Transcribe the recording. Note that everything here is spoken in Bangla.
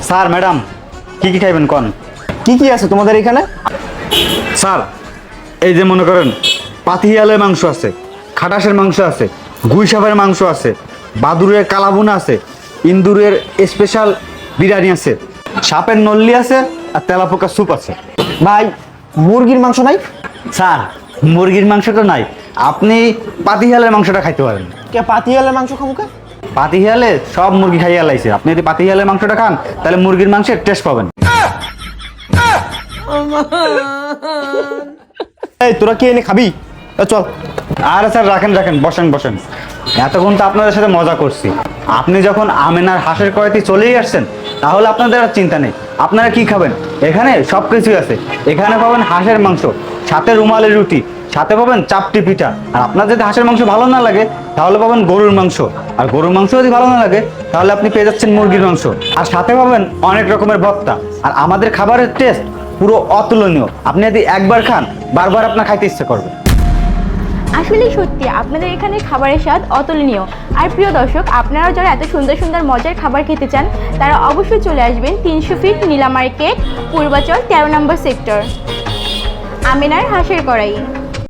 স্যার ম্যাডাম কি কি খাইবেন কোন? কি কি আছে তোমাদের এখানে? স্যার এই যে মনে করেন পাতিহিয়ালের মাংস আছে, খাটাসের মাংস আছে, গুইসাপের মাংস আছে, বাদুরের কালাভুনা আছে, ইন্দুরের স্পেশাল বিরিয়ানি আছে, সাপের নল্লি আছে আর তেলাপোকা স্যুপ আছে। ভাই মুরগির মাংস নাই? স্যার মুরগির মাংসটা নাই, আপনি পাতিহিয়ালের মাংসটা খাইতে পারেন। কে পাতিয়ালের মাংস খাবো কে? পাতিহিয়ালে সব মুরগি খাইয়া লাইছে, আপনি যদি পাতিহিয়ালের মাংসটা খান তাহলে মুরগির মাংসের টেস্ট পাবেন। এই তোরা কি এনে খাবি? চল। আরে স্যার রাখেন রাখেন, বসেন বসেন। এতক্ষণ তো আপনাদের সাথে মজা করছি, আপনি যখন আমেনার হাঁসের কড়াইতে চলেই আসছেন তাহলে আপনাদের আর চিন্তা নেই। আপনারা কি খাবেন? এখানে সব কিছুই আছে। এখানে পাবেন হাঁসের মাংস, সাথে রুমালের রুটি, সাথে পাবেন চাপটি পিঠা। আর আপনার যদি হাঁসের মাংস ভালো না লাগে তাহলে পাবেন গরুর মাংস, আর গরুর মাংস যদি ভালো না লাগে তাহলে আপনি পেয়ে যাচ্ছেন মুরগির মাংস, আর সাথে পাবেন অনেক রকমের ভর্তা। আর আমাদের খাবারের টেস্ট পুরো অতুলনীয়, আপনি যদি একবার খান বারবার আপনার খাইতে ইচ্ছে করবে। আসলেই সত্যি আপনাদের এখানে খাবারের স্বাদ অতুলনীয়। আর প্রিয় দর্শক, আপনারাও যারা এত সুন্দর সুন্দর মজার খাবার খেতে চান তারা অবশ্যই চলে আসবেন 300 ফিট নীলা মার্কেট, পূর্বাচল 13 নম্বর সেক্টর, আমেনার হাঁসের কড়াই।